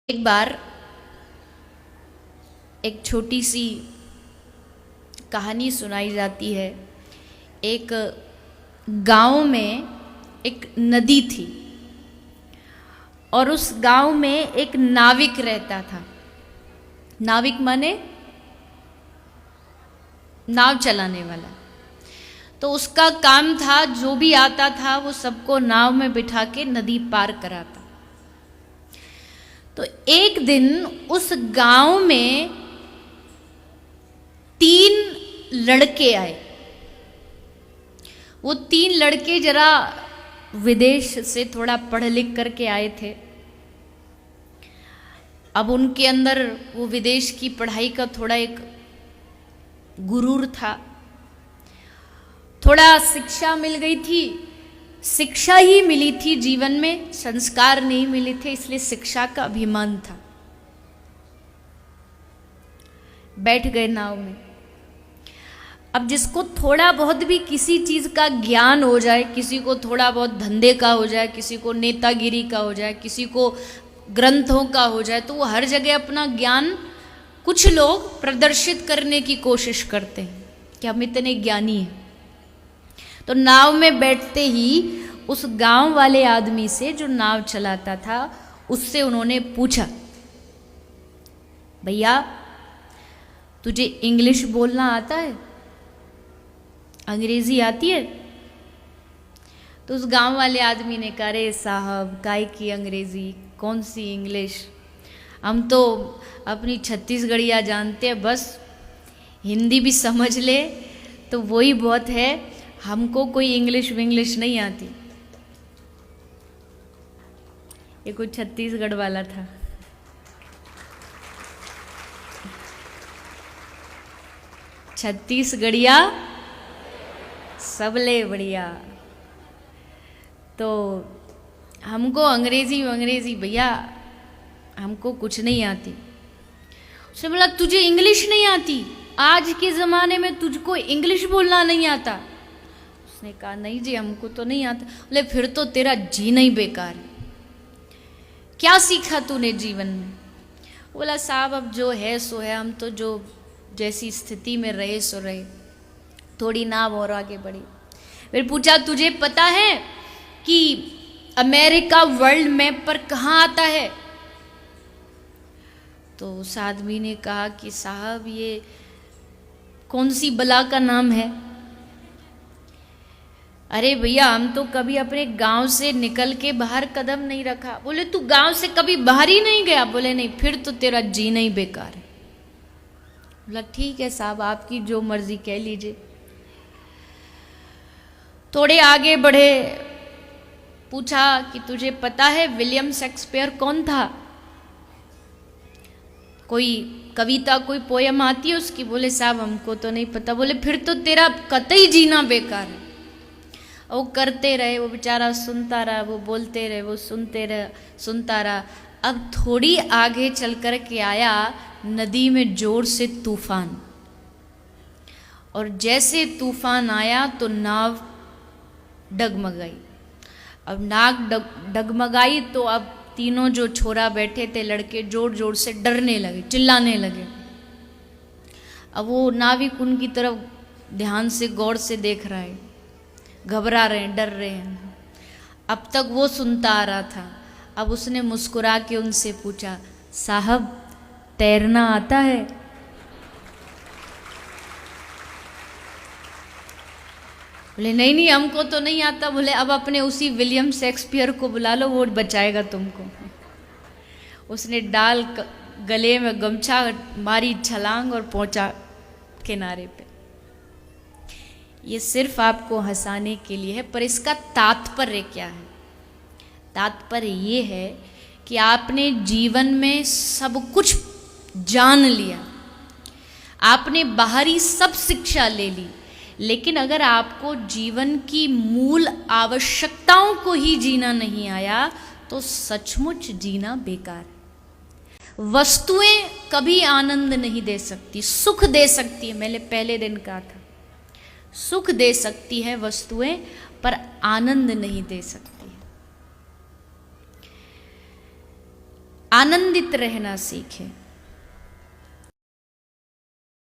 एक बार एक छोटी सी कहानी सुनाई जाती है। एक गांव में एक नदी थी और उस गांव में एक नाविक रहता था। नाविक माने नाव चलाने वाला। तो उसका काम था, जो भी आता था वो सबको नाव में बिठा के नदी पार कराता। तो एक दिन उस गांव में 3 लड़के आए। वो 3 लड़के जरा विदेश से थोड़ा पढ़ लिख करके आए थे। अब उनके अंदर वो विदेश की पढ़ाई का थोड़ा एक गुरूर था। थोड़ा शिक्षा मिल गई थी, शिक्षा ही मिली थी जीवन में, संस्कार नहीं मिले थे, इसलिए शिक्षा का अभिमान था। बैठ गए नाव में। अब जिसको थोड़ा बहुत भी किसी चीज का ज्ञान हो जाए, किसी को थोड़ा बहुत धंधे का हो जाए, किसी को नेतागिरी का हो जाए, किसी को ग्रंथों का हो जाए, तो वो हर जगह अपना ज्ञान कुछ लोग प्रदर्शित करने की कोशिश करते हैं कि हम इतने ज्ञानी हैं। तो नाव में बैठते ही उस गांव वाले आदमी से, जो नाव चलाता था, उससे उन्होंने पूछा, भैया तुझे इंग्लिश बोलना आता है, अंग्रेजी आती है? तो उस गांव वाले आदमी ने कहा, अरे साहब काय की अंग्रेजी, कौन सी इंग्लिश, हम तो अपनी छत्तीसगढ़िया जानते हैं, बस हिंदी भी समझ ले तो वही बहुत है, हमको कोई इंग्लिश विंग्लिश नहीं आती। ये कोई छत्तीसगढ़ वाला था। छत्तीसगढ़िया सबले बढ़िया। तो हमको अंग्रेजी भैया हमको कुछ नहीं आती। उसने बोला, तुझे इंग्लिश नहीं आती? आज के ज़माने में तुझको इंग्लिश बोलना नहीं आता? उसने कहा, नहीं जी हमको तो नहीं आता। बोले, फिर तो तेरा जीना ही बेकार है। क्या सीखा तूने जीवन में? बोला, साहब अब जो है सो है, हम तो जो जैसी स्थिति में रहे सो रहे, थोड़ी नाव और आगे बढ़ी। फिर पूछा, तुझे पता है कि अमेरिका वर्ल्ड मैप पर कहाँ आता है? तो उस आदमी ने कहा कि साहब ये कौन सी बला का नाम है? अरे भैया हम तो कभी अपने गांव से निकल के बाहर कदम नहीं रखा। बोले, तू गांव से कभी बाहर ही नहीं गया? बोले, नहीं, फिर तो तेरा जीना ही बेकार है। बोला, ठीक है साहब, आपकी जो मर्जी कह लीजिए। थोड़े आगे बढ़े, पूछा कि तुझे पता है विलियम शेक्सपियर कौन था? कोई कविता, कोई पोयम आती है उसकी? बोले, साहब हमको तो नहीं पता। बोले, फिर तो तेरा कतई जीना बेकार है। वो करते रहे, वो बेचारा सुनता रहा, वो बोलते रहे, वो सुनता रहा। अब थोड़ी आगे चल कर के आया नदी में जोर से तूफान, और जैसे तूफान आया तो नाव डगमगाई। अब नाव डगमगाई तो अब तीनों जो छोरा बैठे थे लड़के, जोर जोर से डरने लगे, चिल्लाने लगे। अब वो नाविक उनकी तरफ ध्यान से, गौर से देख रहा है, घबरा रहे हैं, डर रहे हैं। अब तक वो सुनता आ रहा था। अब उसने मुस्कुरा के उनसे पूछा, साहब तैरना आता है? बोले, नहीं नहीं हमको तो नहीं आता। बोले, अब अपने उसी विलियम शेक्सपियर को बुला लो, वो बचाएगा तुमको। उसने डाल गले में गमछा, मारी छलांग और पहुंचा किनारे पे। ये सिर्फ आपको हंसाने के लिए है, पर इसका तात्पर्य क्या है? तात्पर्य ये है कि आपने जीवन में सब कुछ जान लिया, आपने बाहरी सब शिक्षा ले ली, लेकिन अगर आपको जीवन की मूल आवश्यकताओं को ही जीना नहीं आया तो सचमुच जीना बेकार है। वस्तुएं कभी आनंद नहीं दे सकती, सुख दे सकती है। मैंने पहले दिन कहा था, सुख दे सकती है वस्तुएं, पर आनंद नहीं दे सकती। आनंदित रहना सीखें।